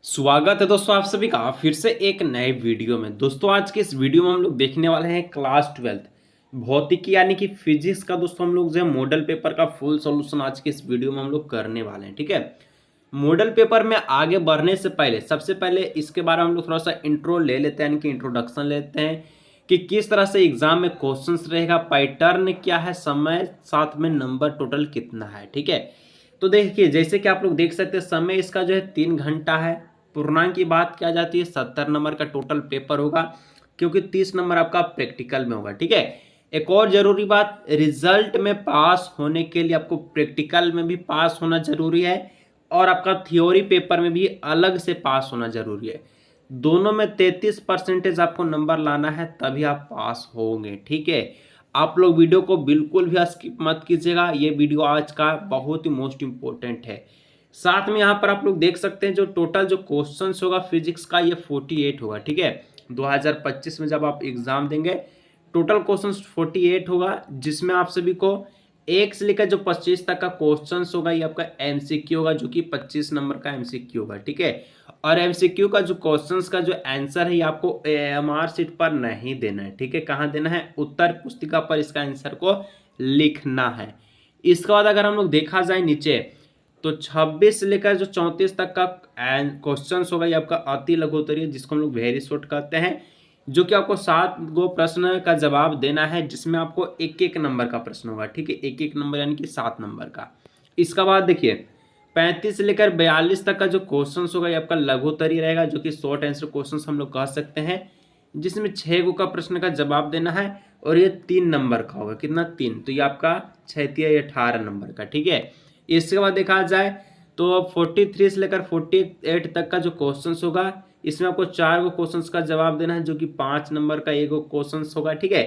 स्वागत है दोस्तों आप सभी का फिर से एक नए वीडियो में। दोस्तों आज के इस वीडियो में हम लोग देखने वाले हैं क्लास 12 भौतिकी यानी कि फिजिक्स का दोस्तों हम लोग जो है मॉडल पेपर का फुल सॉल्यूशन आज के इस वीडियो में हम लोग करने वाले हैं। ठीक है, मॉडल पेपर में आगे बढ़ने से पहले सबसे पहले इसके बारे में हम लोग थोड़ा सा इंट्रो ले लेते हैं, यानी कि इंट्रोडक्शन लेते हैं कि किस तरह से एग्जाम में क्वेश्चंस रहेगा, पैटर्न क्या है, समय साथ में नंबर टोटल कितना है। ठीक है, तो देखिए जैसे कि आप लोग देख सकते हैं समय इसका जो है 3 घंटा है। पूर्णांक की बात किया जाती है 70 नंबर का टोटल पेपर होगा, क्योंकि 30 नंबर आपका प्रैक्टिकल में होगा। ठीक है, एक और जरूरी बात, रिजल्ट में पास होने के लिए आपको प्रैक्टिकल में भी पास होना जरूरी है और आपका थ्योरी पेपर में भी अलग से पास होना जरूरी है। दोनों में 33% आपको नंबर लाना है, तभी आप पास होंगे। ठीक है, आप लोग वीडियो को बिल्कुल भी स्किप मत कीजिएगा, ये वीडियो आज का बहुत ही मोस्ट इंपॉर्टेंट है। साथ में यहाँ पर आप लोग देख सकते हैं जो टोटल जो क्वेश्चंस होगा फिजिक्स का ये 48 होगा। ठीक है, 2025 में जब आप एग्जाम देंगे टोटल क्वेश्चंस 48 होगा, जिसमें आप सभी को 1 से लेकर जो 25 तक का क्वेश्चंस होगा ये आपका एमसीक्यू होगा, जो कि 25 नंबर का एमसीक्यू होगा। ठीक है, और एमसीक्यू का जो क्वेश्चंस का जो आंसर है ये आपको एएमआर शीट पर नहीं देना है। ठीक है, कहाँ देना है, उत्तर पुस्तिका पर इसका आंसर को लिखना है। इसके बाद अगर हम लोग देखा जाए नीचे तो 26 से लेकर जो 34 तक का क्वेश्चन होगा ये आपका अति लघु उत्तरीय, जिसको हम लोग वेरी शॉर्ट कहते हैं, जो कि आपको 7 गो प्रश्न का जवाब देना है, जिसमें आपको एक एक नंबर का प्रश्न होगा। ठीक है, एक एक नंबर यानी कि 7 नंबर का। इसका बाद देखिए 35 से लेकर 42 तक का जो क्वेश्चन होगा ये आपका लघु उत्तरीय रहेगा, जो कि शॉर्ट आंसर क्वेश्चन हम लोग कह सकते हैं, जिसमें 6 गो का प्रश्न का जवाब देना है और ये 3 नंबर का होगा। कितना, 3, तो ये आपका 6 या 18 नंबर का। ठीक है, इसके बाद देखा जाए तो 43 से लेकर 48 तक का जो क्वेश्चंस होगा इसमें आपको 4 गो क्वेश्चंस का जवाब देना है, जो कि 5 नंबर का एक क्वेश्चंस होगा। ठीक है,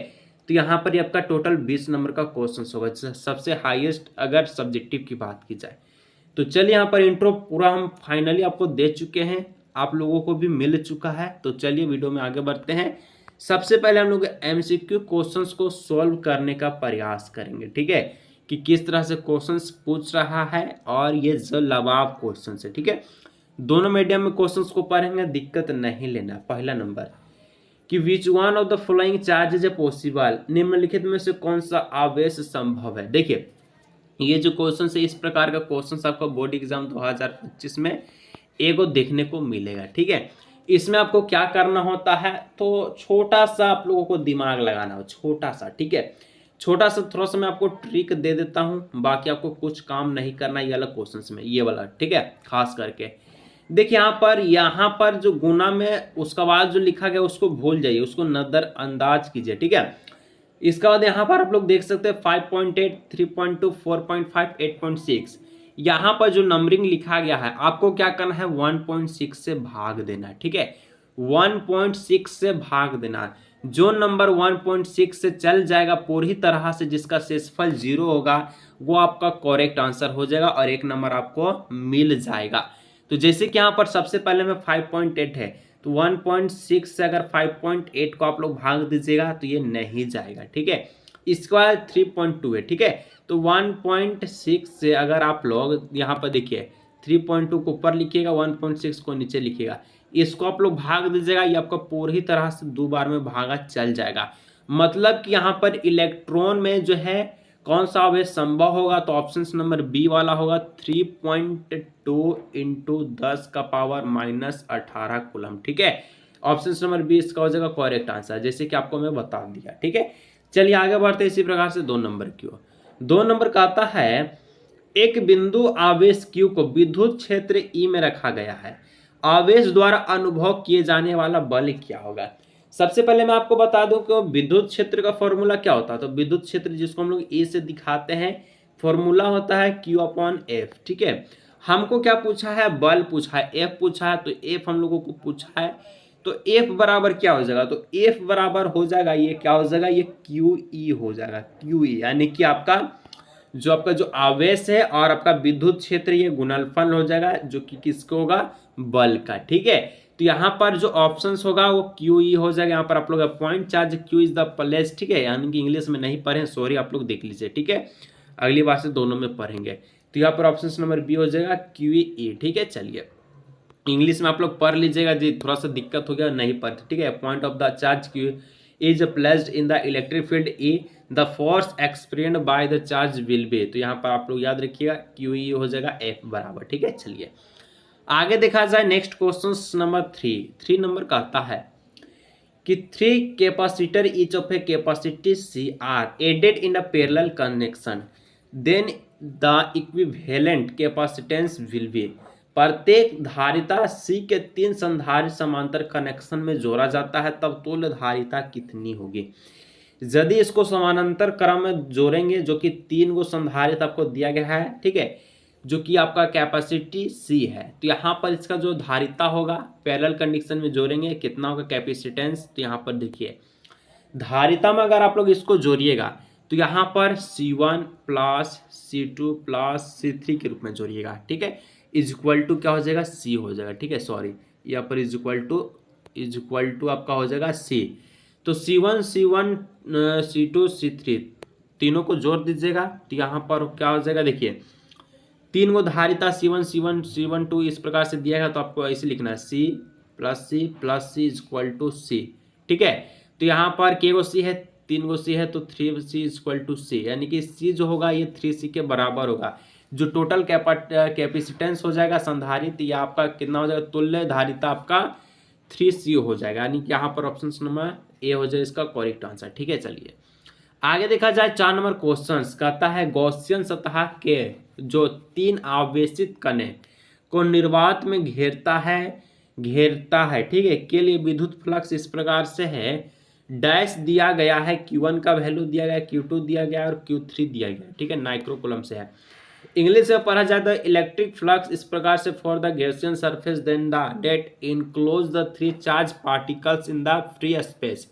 तो यहाँ पर ये आपका टोटल 20 नंबर का क्वेश्चंस होगा, सबसे हाईएस्ट अगर सब्जेक्टिव की बात की जाए तो। चलिए यहाँ पर इंट्रो पूरा हम फाइनली आपको दे चुके हैं, आप लोगों को भी मिल चुका है। तो चलिए वीडियो में आगे बढ़ते हैं। सबसे पहले हम लोग एमसीक्यू क्वेश्चंस को सॉल्व करने का प्रयास करेंगे। ठीक है, कि किस तरह से क्वेश्चंस पूछ रहा है, और ये जवाब क्वेश्चन है। ठीक है, दोनों मीडियम में क्वेश्चंस को पढ़ेंगे, दिक्कत नहीं लेना। पहला नंबर कि which one of the following charge is a possible, निम्नलिखित में से कौन सा आवेश संभव है। देखिए ये जो क्वेश्चन है इस प्रकार का क्वेश्चन आपको बोर्ड एग्जाम 2025 में एगो देखने को मिलेगा। ठीक है, इसमें आपको क्या करना होता है, तो छोटा सा आप लोगों को दिमाग लगाना हो, छोटा सा। ठीक है, छोटा सा थोड़ा सा मैं आपको ट्रिक दे देता हूँ, बाकी आपको कुछ काम नहीं करना ये अलग क्वेश्चन में, ये वाला। ठीक है, खास करके देखिए यहाँ पर जो गुना में उसका बाद जो लिखा गया उसको भूल जाइए, उसको नजरअंदाज कीजिए। ठीक है, इसके बाद यहाँ पर आप लोग देख सकते हैं 5.8, 3.2, 4.5, 8.6, यहाँ पर जो नंबरिंग लिखा गया है आपको क्या करना है, 1.6 से भाग देना है। ठीक है, 1.6 से भाग देना है। जो नंबर 1.6 से चल जाएगा पूरी तरह से, जिसका शेषफल 0 होगा, वो आपका करेक्ट आंसर हो जाएगा और एक नंबर आपको मिल जाएगा। तो जैसे कि यहाँ पर सबसे पहले में 5.8 है, तो 1.6 से अगर 5.8 को आप लोग भाग दीजिएगा तो ये नहीं जाएगा। ठीक है, इसके बाद 3.2 है। ठीक है, तो 1.6 से अगर आप लोग यहाँ पर देखिए 3.2 को ऊपर लिखिएगा, 1.6 को नीचे लिखिएगा, इसको आप लोग भाग दीजिएगा, ये आपका पूरी तरह से 2 बार में भागा चल जाएगा। मतलब कि यहाँ पर इलेक्ट्रॉन में जो है कौन सा आवेश संभव होगा, तो ऑप्शन नंबर बी वाला होगा, 3.2 इंटू 10 का पावर -18 कूलम। ठीक है, ऑप्शन नंबर बी इसका हो जाएगा करेक्ट आंसर, जैसे कि आपको मैं बता दिया। ठीक है, चलिए आगे बढ़ते हैं इसी प्रकार से 2 नंबर की ओर। 2 नंबर का आता है, एक बिंदु आवेश Q को विद्युत क्षेत्र E में रखा गया है, आवेश द्वारा अनुभव किए जाने वाला बल क्या होगा। सबसे पहले मैं आपको बता दूं कि विद्युत क्षेत्र का फॉर्मूला क्या होता है, तो विद्युत क्षेत्र जिसको हम लोग ए से दिखाते हैं, फॉर्मूला होता है Q/F। ठीक है, हमको क्या पूछा है, बल पूछा है, F पूछा है, तो F हम लोगों को पूछा है, तो F बराबर क्या हो जाएगा, तो F बराबर हो जाएगा, ये क्या हो जाएगा, ये QE हो जाएगा। QE यानी कि आपका जो आवेश है और आपका विद्युत क्षेत्र ये गुणनफल हो जाएगा, जो कि किसको होगा, बल का। ठीक है, तो यहाँ पर जो ऑप्शंस होगा वो QE हो जाएगा। यहाँ पर आप लोग point charge Q is the place. ठीक है, यानी कि इंग्लिश में नहीं पढ़े, सॉरी, आप लोग देख लीजिए। ठीक है, अगली बार से दोनों में पढ़ेंगे। तो यहाँ पर ऑप्शन नंबर बी हो जाएगा QE। ठीक है, चलिए इंग्लिश में आप लोग पढ़ लीजिएगा जी, थोड़ा सा दिक्कत हो गया नहीं पढ़ते, ठीक है। Point of the charge Q is placed in the electric field E, the force experienced by the charge will be. तो यहाँ पर आप लोग याद रखिएगा क्यू ई हो जाएगा एफ बराबर, ठीक है। चलिए आगे देखा जाए नेक्स्ट क्वेश्चन नंबर 3 नंबर कहता है कि 3 capacitor each of a capacity C are added in a parallel connection, then the equivalent capacitance will be. प्रत्येक धारिता सी के 3 संधारित्र समांतर कनेक्शन में जोड़ा जाता है तब तुल्य धारिता कितनी होगी। यदि इसको समानांतर क्रम में जोड़ेंगे, जो कि 3 गो संधारित्र आपको दिया गया है, ठीक है, जो कि आपका कैपेसिटी सी है, तो यहाँ पर इसका जो धारिता होगा पैरेलल कंडीशन में जोड़ेंगे कितना होगा कैपेसिटेंस। तो यहाँ पर देखिए धारिता में अगर आप लोग इसको जोड़िएगा तो यहाँ पर C1 plus C2 plus C3 के रूप में जोड़िएगा, ठीक है, इज इक्वल टू क्या हो जाएगा C हो जाएगा, ठीक है, सॉरी यहाँ पर इज इक्वल टू आपका हो जाएगा C। तो C1 C2 C3 तीनों को जोड़ दीजिएगा तो यहाँ पर क्या हो जाएगा, देखिए 3 गो धारिता C1 2 इस प्रकार से दिया है, तो आपको ऐसे लिखना है C plus C is equal to C, ठीक है। तो यहाँ पर के गो C है, 3 गो C है, तो 3C is equal to C, यानी कि C जो होगा ये 3C के बराबर होगा। जो टोटल कैपेसिटेंस हो जाएगा संधारित्र या आपका कितना हो जाएगा तुल्य धारिता आपका 3C हो जाएगा, यानी कि यहाँ पर ऑप्शन नंबर ए हो जाए इसका करेक्ट आंसर, ठीक है। चलिए आगे देखा जाए 4 नंबर क्वेश्चन कहता है गॉसियन सतह के जो 3 आवेशित कण को निर्वात में घेरता है, ठीक है, के लिए विद्युत फ्लक्स इस प्रकार से है, डैश दिया गया है, Q1 का वैल्यू दिया गया, Q2 दिया गया और Q3 दिया गया, ठीक है, माइक्रोकूलम से है। इंग्लिश में पढ़ा जाता है इलेक्ट्रिक फ्लक्स इस प्रकार से for the Gaussian surface then the that enclose the 3 charge particles in the free space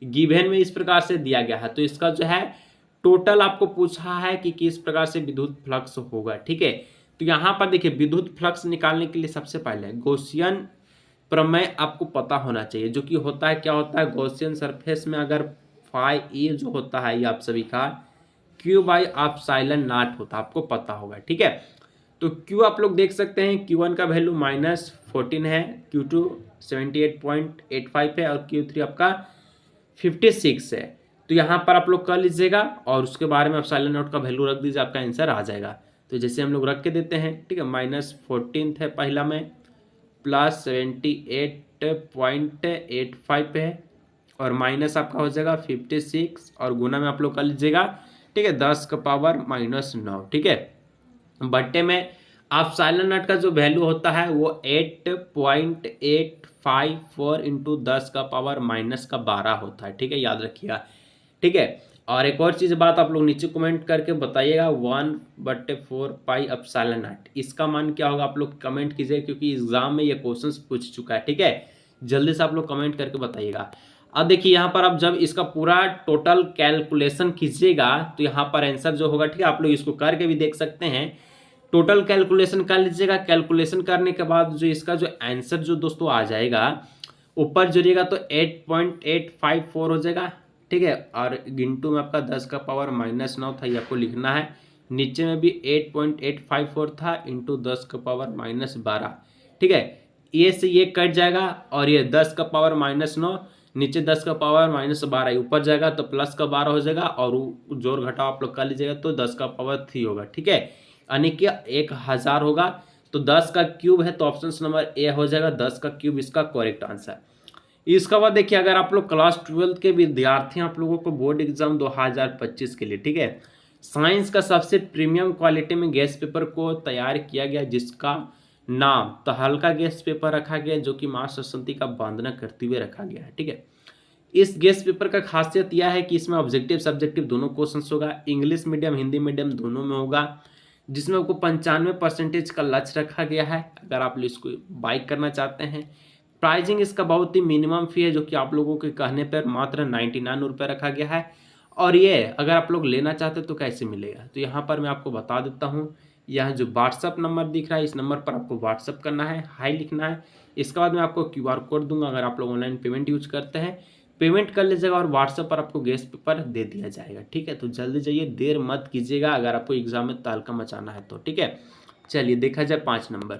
given में इस प्रकार से दिया गया है। तो इसका जो है टोटल आपको पूछा है कि किस प्रकार से विद्युत फ्लक्स होगा, ठीक है। तो यहाँ पर देखिए विद्युत फ्लक्स निकालने के लिए सबसे पहले गॉसियन प्रमेय आपको पता होना चाहिए, जो कि होता है क्या होता है गॉसियन सरफेस में अगर फाई ए जो होता है ये आप सभी का Q बाई एप्सिलॉन नॉट होता है, आपको पता होगा, ठीक है। तो Q आप लोग देख सकते हैं Q1 का वैल्यू -14 है, Q2 78.85 है और Q3 आपका 56 है। तो यहाँ पर आप लोग कर लीजिएगा और उसके बारे में एप्सिलॉन नॉट का वैल्यू रख दीजिए, आपका आंसर आ जाएगा। तो जैसे हम लोग रख के देते हैं, ठीक है, -14 है पहला में, प्लस 78.85 है और माइनस आपका हो जाएगा 56 और गुना में आप लोग कर लीजिएगा, ठीक है, 10 का पावर -9, ठीक है। बट्टे में एप्सिलॉन नॉट का जो वैल्यू होता है वो 8.854 इंटू 10 का पावर -12 होता है, ठीक है, याद रखिएगा, ठीक है। और एक और चीज़ बात आप लोग नीचे कमेंट करके बताइएगा 1/4 पाई एप्सिलॉन नॉट इसका मान क्या होगा, आप लोग कमेंट कीजिए क्योंकि एग्जाम में ये क्वेश्चंस पूछ चुका है, ठीक है। जल्दी से आप लोग कमेंट करके बताइएगा। अब देखिए यहाँ पर आप जब इसका पूरा टोटल कैलकुलेशन कीजिएगा तो यहाँ पर आंसर जो होगा, ठीक है, आप लोग इसको करके भी देख सकते हैं। टोटल कैलकुलेशन कर लीजिएगा, कैलकुलेशन करने के बाद जो इसका जो आंसर जो दोस्तों आ जाएगा ऊपर जोड़िएगा तो 8.854 हो जाएगा, ठीक है, और गिनटू में आपका 10 का पावर -9 था, ये आपको लिखना है। नीचे में भी 8.854 था इंटू 10 का पावर -12, ठीक है, ये से ये कट जाएगा और ये 10 का पावर -9 नीचे 10 का पावर -12 ऊपर जाएगा तो प्लस का 12 हो जाएगा और जोड़ घटाव आप लोग कर लीजिएगा तो 10 का पावर 3 होगा, ठीक है, यानी कि 1000 होगा। तो 10 का क्यूब है तो ऑप्शन नंबर ए हो जाएगा, 10 का क्यूब इसका करेक्ट आंसर। इसके बाद देखिए अगर आप लोग क्लास 12 के विद्यार्थी आप लोगों को बोर्ड एग्जाम 2025 के लिए, ठीक है, साइंस का सबसे प्रीमियम क्वालिटी में गैस पेपर को तैयार किया गया जिसका नाम तहलका गैस पेपर रखा गया, जो कि माँ सरस्वती का वंदना करते हुए रखा गया है, ठीक है। इस गैस पेपर का खासियत यह है कि इसमें ऑब्जेक्टिव सब्जेक्टिव दोनों क्वेश्चंस होगा, इंग्लिश मीडियम हिंदी मीडियम दोनों में होगा, जिसमें आपको 95% का लक्ष्य रखा गया है अगर आप इसको बाइक करना चाहते हैं। प्राइजिंग इसका बहुत ही मिनिमम फी है, जो कि आप लोगों के कहने पर मात्र 99 रुपये रखा गया है। और ये अगर आप लोग लेना चाहते तो कैसे मिलेगा, तो यहाँ पर मैं आपको बता देता हूँ। यहाँ जो व्हाट्सअप नंबर दिख रहा है इस नंबर पर आपको व्हाट्सअप करना है, हाई लिखना है। इसके बाद मैं आपको QR कोड दूंगा, अगर आप लोग ऑनलाइन पेमेंट यूज करते हैं पेमेंट कर लीजिएगा और व्हाट्सएप पर आपको गैस पेपर दे दिया जाएगा, ठीक है। तो जल्दी जाइए, देर मत कीजिएगा अगर आपको एग्जाम में तहलका मचाना है तो, ठीक है। चलिए देखा जाए 5 नंबर।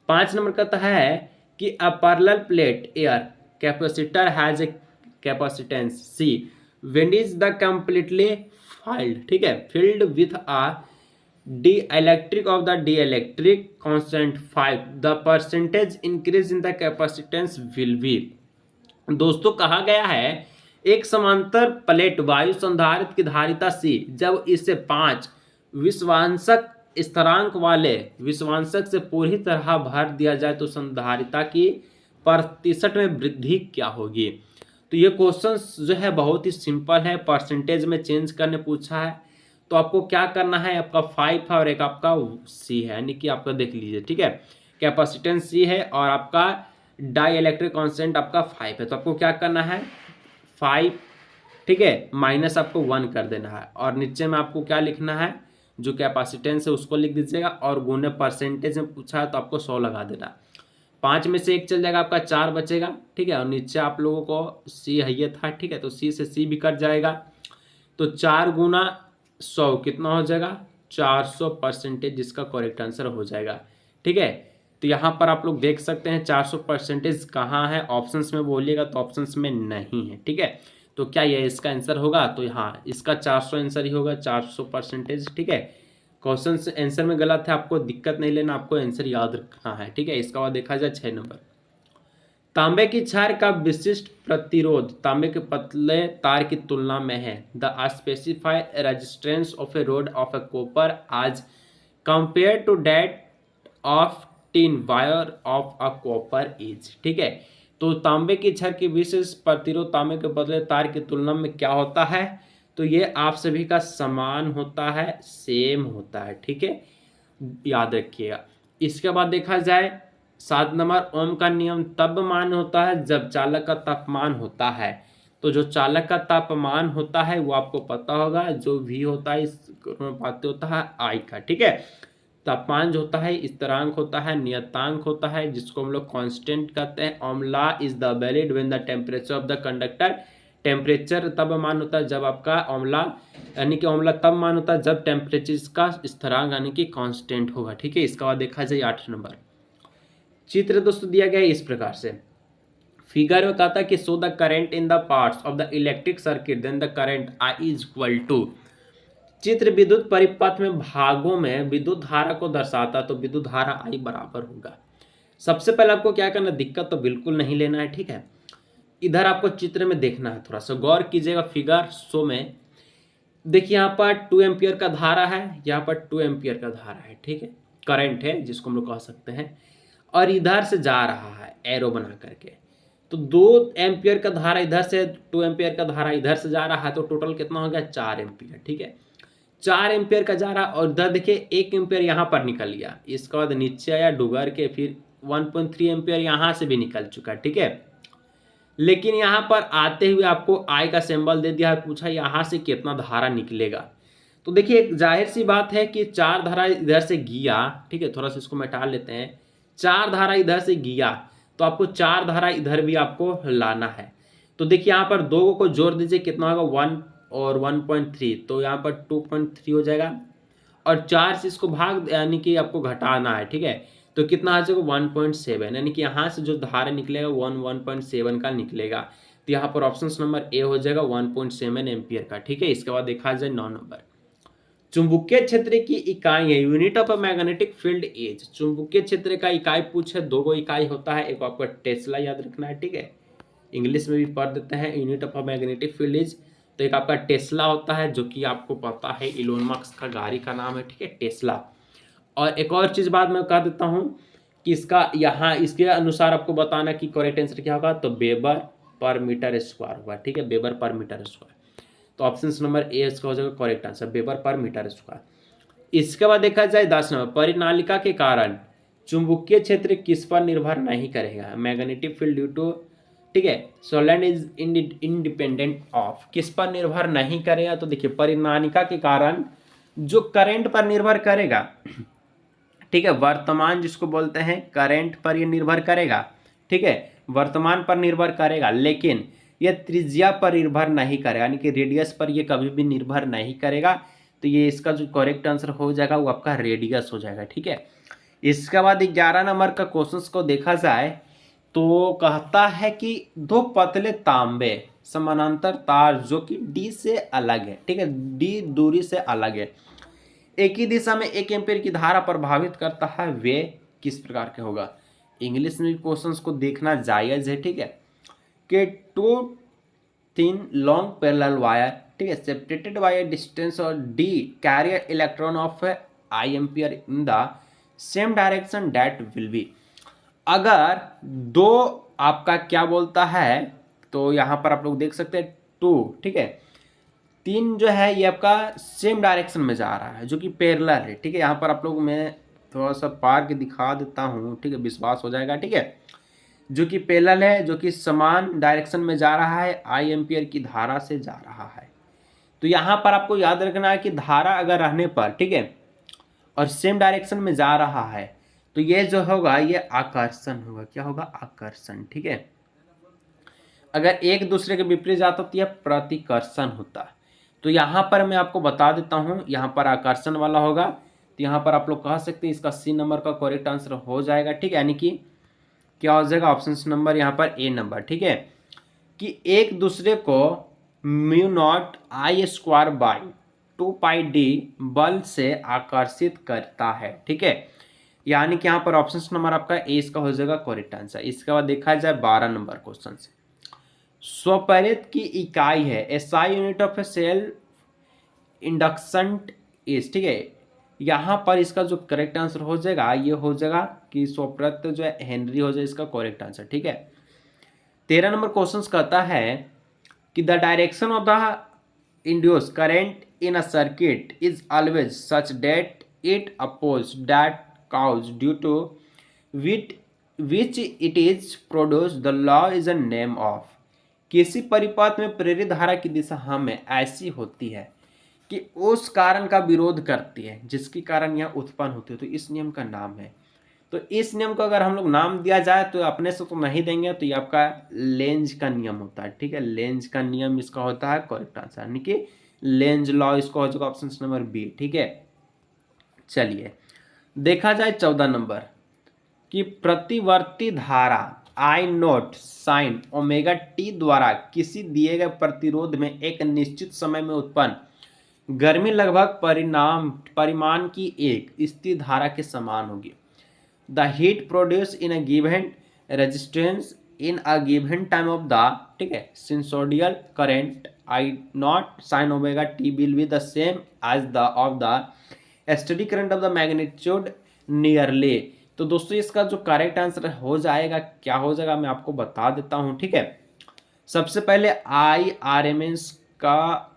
5 नंबर कहता है कि a parallel plate air capacitor has a capacitance see when is the completely filed, ठीक है, filled with a dielectric of the dielectric constant 5 the percentage increase in the capacitance will be। दोस्तों कहा गया है एक समांतर प्लेट वायु संधारित्र की धारिता C जब इसे 5 विश्वांशक स्थिरांक वाले विश्वांशक से पूरी तरह भर दिया जाए तो संधारिता की प्रतिशत में वृद्धि क्या होगी। तो ये क्वेश्चन जो है बहुत ही सिंपल है, परसेंटेज में चेंज करने पूछा है। तो आपको क्या करना है, आपका 5 है और एक आपका C है, यानी कि आपका देख लीजिए, ठीक है, कैपेसिटेंस C है और आपका डाई इलेक्ट्रिक कॉन्स्टेंट आपका 5 है। तो आपको क्या करना है 5, ठीक है, माइनस आपको 1 कर देना है और नीचे में आपको क्या लिखना है, जो कैपेसिटेंस है उसको लिख दीजिएगा और गुने परसेंटेज में पूछा है तो आपको 100 लगा देना। 5 में से 1 चल जाएगा, आपका 4 बचेगा, ठीक है, और नीचे आप लोगों को C है ये था, ठीक है, तो C से C भी कट जाएगा। तो 4 गुना 100 कितना हो जाएगा 400%, जिसका करेक्ट आंसर हो जाएगा, ठीक है। तो यहाँ पर आप लोग देख सकते हैं 400% कहाँ है, ऑप्शंस में बोलिएगा तो ऑप्शंस में नहीं है, ठीक है। तो क्या ये इसका आंसर होगा, तो यहाँ इसका 400 आंसर ही होगा, 400%, ठीक है। क्वेश्चन आंसर में गलत है, आपको दिक्कत नहीं लेना, आपको आंसर याद रखना है, ठीक है। इसका बाद देखा जाए 6 नंबर, तांबे की क्षार का विशिष्ट प्रतिरोध तांबे के पतले तार की तुलना में है। The specified resistance of a rod of a copper as compare to that of tin wire of a copper is, ठीक है। तो तांबे की क्षार की विशेष प्रतिरोध तांबे के पतले तार की तुलना में क्या होता है, तो ये आप सभी का समान होता है, सेम होता है, ठीक है, याद रखिएगा। इसके बाद देखा जाए 7 नंबर, ओम का नियम तब मान्य होता है जब चालक का तापमान होता है। तो जो चालक का तापमान होता है वो आपको पता होगा, जो V होता है इस अनुपाती होता है I का, ठीक है। तापमान जो होता है स्थिरांक होता है, नियतांक होता है, जिसको हम लोग कांस्टेंट कहते हैं। Ohm law is the valid when the temperature of the conductor, temperature तब मान होता है जब आपका ओमला यानी कि ओमला तब मान होता है जब टेम्परेचर का स्थिरांक यानी कि कांस्टेंट होगा, ठीक है। इसका बाद देखा जाए 8 नंबर, चित्र दोस्तों दिया गया है इस प्रकार से। फिगर में कहता है कि show the current in the parts of the electric circuit then the current I is equal to. चित्र विद्युत परिपथ में भागों में विद्युत धारा को दर्शाता, तो विद्युत धारा I बराबर होगा। सबसे पहले आपको क्या करना, दिक्कत तो बिल्कुल नहीं लेना है, ठीक है। इधर आपको चित्र में देखना है, थोड़ा सा गौर कीजिएगा। फिगर 100 में देखिए यहाँ पर 2 एम्पियर का धारा है, यहाँ पर 2 एम्पियर का धारा है, ठीक है, करंट है जिसको हम लोग कह सकते हैं, और इधर से जा रहा है एरो बना करके। तो 2 एम्पियर का धारा इधर से, 2 एम्पियर का धारा इधर से जा रहा है, तो टोटल कितना हो गया 4 एम्पियर, ठीक है। 4 एम्पियर का जा रहा, और इधर देखिए 1 एम्पियर यहाँ पर निकल गया, इसके बाद नीचे आया डुगर के, फिर 1.3 एम्पियर यहाँ से भी निकल चुका, ठीक है। लेकिन यहाँ पर आते हुए आपको I का सिंबल दे दिया है, पूछा यहाँ से कितना धारा निकलेगा। तो देखिए एक जाहिर सी बात है कि 4 धारा इधर से गया, ठीक है, थोड़ा सा इसको मिटा लेते हैं। 4 धारा इधर से गया तो आपको 4 धारा इधर भी आपको लाना है। तो देखिए यहाँ पर 2 को जोड़ दीजिए, कितना होगा 1 और 1.3, तो यहाँ पर 2.3 हो जाएगा, और 4 से इसको भाग यानी कि आपको घटाना है, ठीक है। तो कितना आ जाएगा 1.7, यानी कि यहाँ से जो धारा निकलेगा 1.7 का निकलेगा। तो यहाँ पर ऑप्शन नंबर ए हो जाएगा 1.7 एम्पियर का, ठीक है। इसके बाद देखा जाए 9 नंबर, चुंबकीय क्षेत्र की इकाई है, unit of magnetic field is. चुंबकीय क्षेत्र का इकाई पूछे, 2 इकाई होता है, एक आपका टेस्ला याद रखना है, ठीक है, इंग्लिश में भी पढ़ देते हैं unit of magnetic field is. तो एक आपका टेस्ला होता है, जो कि आपको पता है इलोन मस्क का गाड़ी का नाम है, ठीक है, टेस्ला। और एक और चीज़ बाद में कह देता हूँ कि इसका यहाँ इसके अनुसार आपको बताना कि करेक्ट आंसर क्या होगा, तो वेबर पर मीटर स्क्वायर होगा, ठीक है, वेबर पर मीटर स्क्वायर। तो ऑप्शन नंबर ए इसका हो जाएगा correct answer, weber per metre square. इसके बाद देखा जाए 10 नंबर, परिनालिका के कारण चुंबकीय क्षेत्र किस पर निर्भर नहीं करेगा, मैग्नेटिक फील्ड ड्यू टू, ठीक है, सोलैंड इज इंडिपेंडेंट ऑफ, किस पर निर्भर नहीं करेगा। तो देखिए परिनालिका के कारण जो करंट पर निर्भर करेगा, ठीक है, वर्तमान जिसको बोलते हैं करंट पर ये निर्भर करेगा, ठीक है, वर्तमान पर निर्भर करेगा, लेकिन ये त्रिज्या पर निर्भर नहीं करेगा, यानी कि रेडियस पर ये कभी भी निर्भर नहीं करेगा। तो ये इसका जो करेक्ट आंसर हो जाएगा वो आपका रेडियस हो जाएगा, ठीक है। इसके बाद 11 नंबर का क्वेश्चन को देखा जाए तो कहता है कि दो पतले तांबे समानांतर तार जो कि डी से अलग है, ठीक है, डी दूरी से अलग है, एक ही दिशा में 1 एम्पीयर की धारा प्रभावित करता है, वे किस प्रकार के होगा। इंग्लिश में भी क्वेश्चंस को देखना जायज है, ठीक है, कि two thin long parallel wire, ठीक है, सेपरेटेड बाय अ डिस्टेंस और d carrier electron of I ampere in the same direction that will be. अगर दो आपका क्या बोलता है, तो यहाँ पर आप लोग देख सकते हैं टू, ठीक है, 3 जो है ये आपका सेम डायरेक्शन में जा रहा है जो कि पैरेलल है, ठीक है। यहाँ पर आप लोग मैं थोड़ा सा पार के दिखा देता हूँ, ठीक है, विश्वास हो जाएगा, ठीक है, जो कि पैरेलल है, जो कि समान डायरेक्शन में जा रहा है, आई एम्पियर की धारा से जा रहा है। तो यहाँ पर आपको याद रखना है कि धारा अगर रहने पर, ठीक है, और सेम डायरेक्शन में जा रहा है तो ये जो होगा ये आकर्षण होगा। क्या होगा? आकर्षण, ठीक है। अगर एक दूसरे के विपरीत जाता तो यह प्रतिकर्षण होता। तो यहाँ पर मैं आपको बता देता हूँ, यहाँ पर आकर्षण वाला होगा, तो यहाँ पर आप लोग कह सकते हैं इसका सी नंबर का करेक्ट आंसर हो जाएगा, ठीक है, यानी कि क्या हो जाएगा ऑप्शन नंबर यहाँ पर ए नंबर, ठीक है, कि एक दूसरे को mu not I square by 2πd बल से आकर्षित करता है, ठीक है, यानी कि यहाँ पर ऑप्शन नंबर आपका ए इसका हो जाएगा करेक्ट आंसर। इसके बाद देखा जाए 12 नंबर क्वेश्चन से, स्वप्रेरित की इकाई है, SI unit of a self induction is, ठीक है, यहाँ पर इसका जो करेक्ट आंसर हो जाएगा ये हो जाएगा कि स्वप्रेरित जो है हेनरी हो जाए इसका करेक्ट आंसर, ठीक है। 13 नंबर क्वेश्चन कहता है कि the direction of the induce current in a circuit is always such that it oppose that cause due to which it is produced the law is a name of। किसी परिपथ में प्रेरित धारा की दिशा हमें ऐसी होती है कि उस कारण का विरोध करती है जिसके कारण यह उत्पन्न होती है, तो इस नियम का नाम है। तो इस नियम को अगर हम लोग नाम दिया जाए तो अपने से तो नहीं देंगे, तो ये आपका लेंज का नियम होता है, ठीक है, लेंज का नियम इसका होता है करेक्ट आंसर, यानी कि लेंज लॉ इसको हो जाएगा ऑप्शन नंबर बी, ठीक है। चलिए देखा जाए 14 नंबर कि प्रतिवर्ती धारा आई नोट साइन ओमेगा टी द्वारा किसी दिए गए प्रतिरोध में एक निश्चित समय में उत्पन्न गर्मी लगभग परिमाण की एक स्थिर धारा के समान होगी। The heat produce in a given resistance in a given time of the, ठीक है, sinusoidal current I naught sine omega t will be the same as the of the steady current of the magnitude nearly. तो दोस्तों इसका जो correct answer हो जाएगा क्या हो जाएगा मैं आपको बता देता हूं, ठीक है। सबसे पहले आई आर एम एस का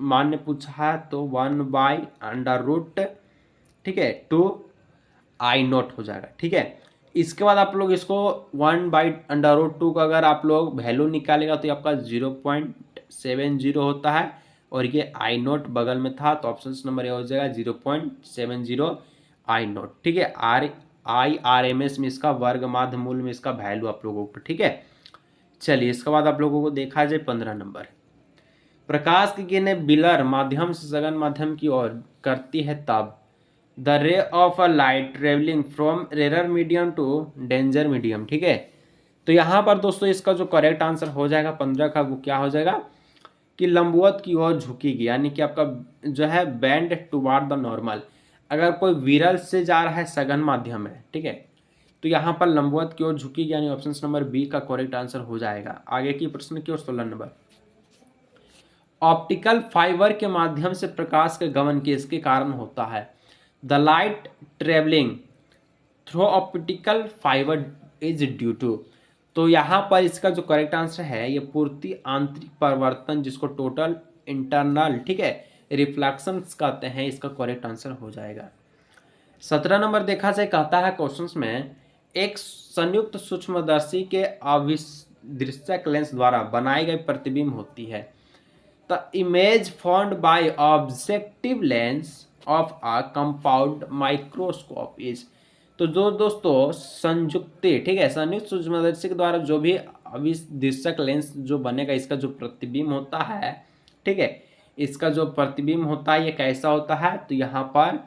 मान ने पूछा है तो 1/√, ठीक है, 2 आई नोट हो जाएगा, ठीक है। इसके बाद आप लोग इसको 1/√2 का अगर आप लोग वैल्यू निकालेगा तो आपका 0.70 होता है, और ये आई नोट बगल में था तो ऑप्शन नंबर ये हो जाएगा 0.70 आई नोट, ठीक है। IRMS में इसका वर्ग माध्य मूल में इसका वैल्यू आप लोगों को, ठीक है। चलिए इसके बाद आप लोगों को देखा जाए 15 नंबर, प्रकाश की किरणें बिलर माध्यम से सघन माध्यम की ओर करती है तब the ray of a light travelling from rare medium to denser medium, ठीक है। तो यहाँ पर दोस्तों इसका जो करेक्ट आंसर हो जाएगा 15 का वो क्या हो जाएगा कि लंबवत की ओर झुकेगी, यानी कि आपका जो है बेंड टुवार्ड द नॉर्मल। अगर कोई विरल से जा रहा है सघन माध्यम में, ठीक है, तो यहाँ पर लंबवत की ओर झुकेगी, यानी ऑप्शन नंबर बी का करेक्ट आंसर हो जाएगा। आगे की प्रश्न की ओर 16 नंबर, ऑप्टिकल फाइबर के माध्यम से प्रकाश के गमन के इसके कारण होता है the light travelling through optical fibre is due to. तो यहाँ पर इसका जो करेक्ट आंसर है ये पूर्ति आंतरिक परिवर्तन जिसको टोटल इंटरनल, ठीक है, रिफ्लेक्शंस कहते हैं, इसका करेक्ट आंसर हो जाएगा। 17 नंबर देखा जाए कहता है क्वेश्चंस में एक संयुक्त सूक्ष्मदर्शी के अभिदृश्यक लेंस द्वारा बनाई गई प्रतिबिंब होती है। The image found by objective lens of a compound microscope is. तो जो दोस्तों संयुक्ति, ठीक है, संयुक्त सूक्ष्मदर्शी के द्वारा जो भी अभिदृश्यक लेंस जो बनेगा इसका जो प्रतिबिंब होता है, ठीक है, इसका जो प्रतिबिंब होता है ये कैसा होता है, तो यहाँ पर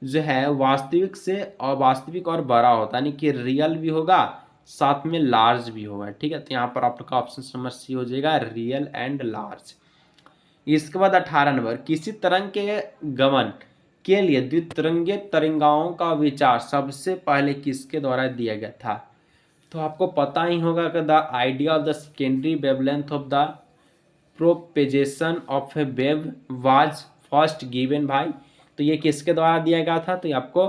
जो है वास्तविक से अवास्तविक और बड़ा होता है, यानी कि रियल भी होगा साथ में लार्ज भी होगा। ठीक है, तो यहाँ पर आपका ऑप्शन नंबर सी हो जाएगा, रियल एंड लार्ज। इसके बाद 18 नंबर, किसी तरंग के गमन के लिए द्वितरंगीय तरंगाओं का विचार सबसे पहले किसके द्वारा दिया गया था? तो आपको पता ही होगा कि the idea of the secondary wavelength of the propagation of A wave was first given by, तो ये किसके द्वारा दिया गया था? तो ये आपको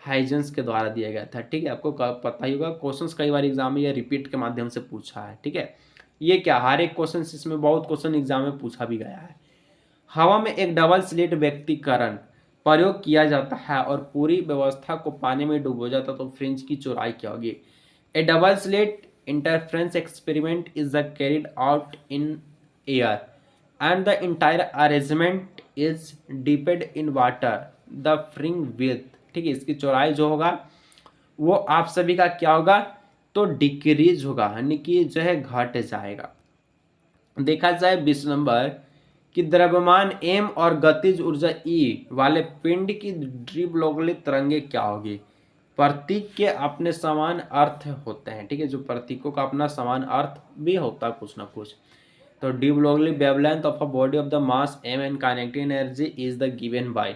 हाइजेंस के द्वारा दिया गया था। ठीक है, आपको पता ही होगा, क्वेश्चंस कई बार एग्जाम में ये रिपीट के माध्यम से पूछा है। ठीक है, ये क्या, हर एक क्वेश्चन इसमें बहुत क्वेश्चन एग्जाम में पूछा भी गया है। हवा में एक डबल स्लिट व्यक्तिकरण प्रयोग किया जाता है और पूरी व्यवस्था को पानी में डुबो जाता, तो फ्रिंज की चौड़ाई क्या होगी? A double slit interference experiment is carried out in air and the entire arrangement is dipped in water, the fring width, ठीक है, इसकी चौड़ाई जो होगा वो आप सभी का क्या होगा? तो डिक्रीज होगा, यानी कि जो है घट जाएगा। देखा जाए 20 नंबर कि द्रव्यमान m और गतिज ऊर्जा E वाले पिंड की द्विलोकली तरंगे क्या होगी? प्रतीक के अपने समान अर्थ होते हैं। ठीक है, जो प्रतीकों का अपना समान अर्थ भी होता है कुछ ना कुछ। तो D Broglie wavelength of a body of the mass m and kinetic energy is the given by,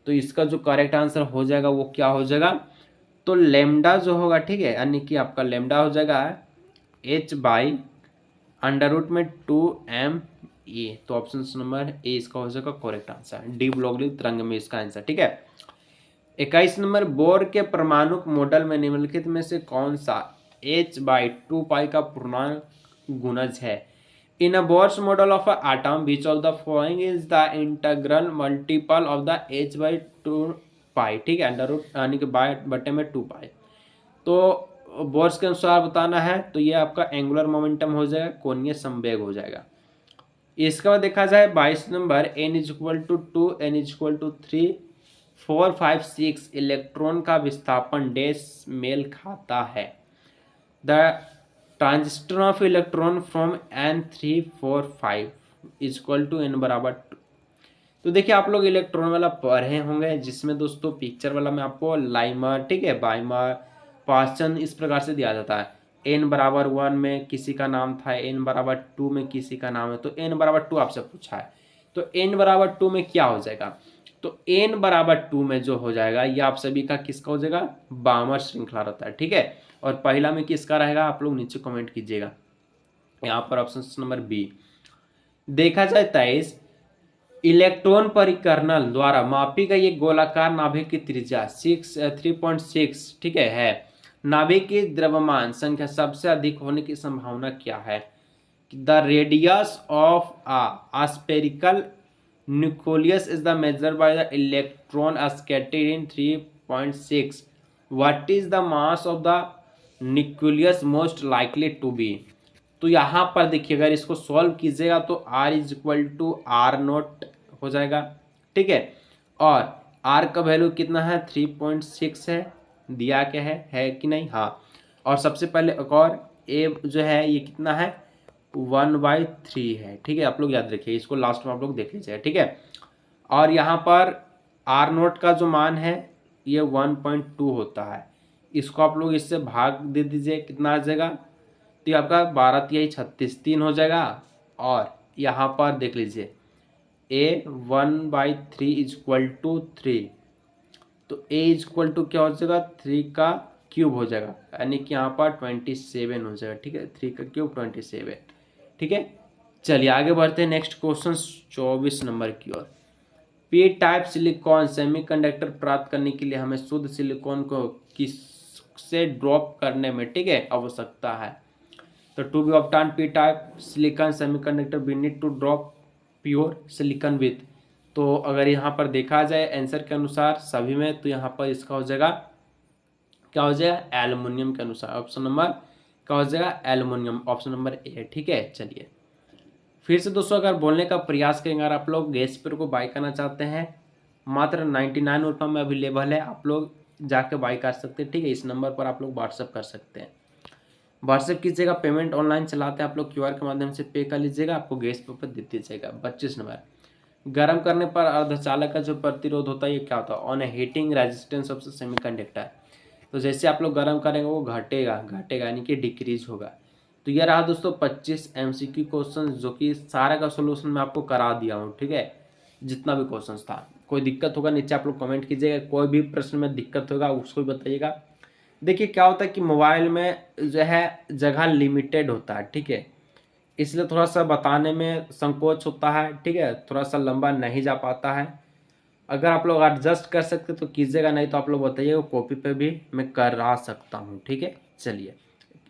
तो इसका जो करेक्ट आंसर हो जाएगा वो क्या हो जाएगा? तो लेमडा जो होगा, ठीक है, यानी कि आपका लेमडा हो जाएगा h बाई अंडर रूट में 2m ए, तो ऑप्शन नंबर ए इसका हो जाएगा करेक्ट आंसर, डी ब्लॉगली तरंग में इसका आंसर। ठीक है, 21 नंबर, बोर के परमाणु मॉडल में निम्नलिखित में से कौन सा h/2 का पूर्णांक गुणज है? In a Bohr's model of an atom, which of the following is the integral multiple of the h/2 pi? ठीक है, अंडर रूट यानी कि बाय बटे में 2 पाई। तो बोर्स के अनुसार बताना है, तो ये आपका एंगुलर मोमेंटम हो जाएगा, कोणीय संवेग हो जाएगा। इसके बाद देखा जाए 22 नंबर, n = 2 n = 3 4 5 6 इलेक्ट्रॉन का विस्थापन डैश मेल खाता है? The transistor off electron from n345 = n = 2। तो देखिए आप लोग इलेक्ट्रॉन वाला पढ़े होंगे, जिसमें दोस्तों पिक्चर वाला में आपको लाइमर, ठीक है, बाइमर, पास्चन इस प्रकार से दिया जाता है। n = 1 में किसी का नाम था, n = 2 में किसी का नाम है, तो n = 2 आपसे पूछा है, तो n = 2 में क्या हो जाएगा? तो n = 2 में जो हो जाएगा ये आप सभी का किसका हो जाएगा? बामर श्रृंखला रहता है। ठीक है, और पहला में किसका रहेगा? आप लोग नीचे कमेंट कीजिएगा। यहाँ पर ऑप्शन नंबर बी। देखा जाए 23, इलेक्ट्रॉन परिकर्नल द्वारा मापी गई एक गोलाकार नाभिक की त्रिज्या 3.6, ठीक है, नाभिक की द्रव्यमान संख्या सबसे अधिक होने की संभावना क्या है? The radius of a spherical nucleus is the measured by the electron scattered in 3.6। What is the mass of the nucleus most likely to be? तो यहाँ पर देखिए, अगर इसको सॉल्व कीजिएगा तो R = R0 हो जाएगा। ठीक है, और R का वैल्यू कितना है? 3.6 है, दिया क्या है कि नहीं? हाँ, और सबसे पहले एक और A जो है ये कितना है? 1/3 है। ठीक है, आप लोग याद रखिए, इसको लास्ट में आप लोग देख लीजिए। ठीक है, और यहाँ पर R0 का जो मान है ये 1.2 होता है, इसको आप लोग इससे भाग दे दीजिए, कितना आ जाएगा? तो ये आपका 12×3 = 36, 3 हो जाएगा। और यहाँ पर देख लीजिए A 1/3 = 3, तो A = क्या हो जाएगा? 3 का क्यूब हो जाएगा, यानी कि यहाँ पर 27 हो जाएगा। ठीक है, 3 का क्यूब 27। ठीक है, चलिए आगे बढ़ते हैं नेक्स्ट क्वेश्चन 24 नंबर की ओर। पी टाइप सिलिकॉन सेमीकंडक्टर प्राप्त करने के लिए हमें शुद्ध सिलिकॉन को किससे ड्रॉप करने में, ठीक है, आवश्यकता है? तो to be obtain P type silicon semiconductor we need to drop pure silicon with, तो अगर यहाँ पर देखा जाए आंसर के अनुसार सभी में, तो यहाँ पर इसका हो जाएगा क्या हो जाएगा? एल्युमिनियम के अनुसार ऑप्शन नंबर क्या हो जाएगा? एल्युमिनियम, ऑप्शन नंबर ए। ठीक है, चलिए फिर से दोस्तों अगर बोलने का प्रयास करेंगे, अगर आप लोग गैस पेपर को बाई करना चाहते हैं, मात्र 99 रुपये में अवेलेबल है, आप लोग जाके बाई कर सकते हैं। ठीक है, इस नंबर पर आप लोग व्हाट्सअप कर सकते हैं, व्हाट्सएप कीजिएगा। पेमेंट ऑनलाइन चलाते हैं आप लोग, QR के माध्यम से पे कर लीजिएगा, आपको गैस पेपर दे दीजिएगा। 25 नंबर, गर्म करने पर अर्धचालक का जो प्रतिरोध होता है ये क्या होता है, on heating resistance of semiconductor. तो जैसे आप लोग गर्म करेंगे वो घटेगा घटेगा यानी कि डिक्रीज होगा। तो ये रहा दोस्तों 25 MCQ क्वेश्चन, जो कि सारा का सोल्यूशन मैं आपको करा दिया हूँ, ठीक है। जितना भी क्वेश्चन था, कोई दिक्कत होगा नीचे आप लोग कमेंट कीजिएगा, कोई भी प्रश्न में दिक्कत होगा उसको भी बताइएगा। देखिए क्या होता है कि मोबाइल में जो है जगह लिमिटेड होता है, ठीक है, इसलिए थोड़ा सा बताने में संकोच होता है, ठीक है, थोड़ा सा लंबा नहीं जा पाता है। अगर आप लोग एडजस्ट कर सकते तो कीजिएगा, नहीं तो आप लोग बताइएगा, कॉपी पे भी मैं करा सकता हूँ, ठीक है। चलिए,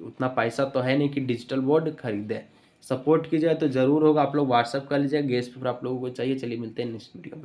उतना पैसा तो है नहीं कि डिजिटल बोर्ड खरीदे, सपोर्ट कीजिए तो ज़रूर होगा। आप लोग व्हाट्सअप कर लीजिएगा, गेस्ट पेपर आप लोगों को चाहिए। चलिए मिलते हैं नेक्स्ट वीडियो में।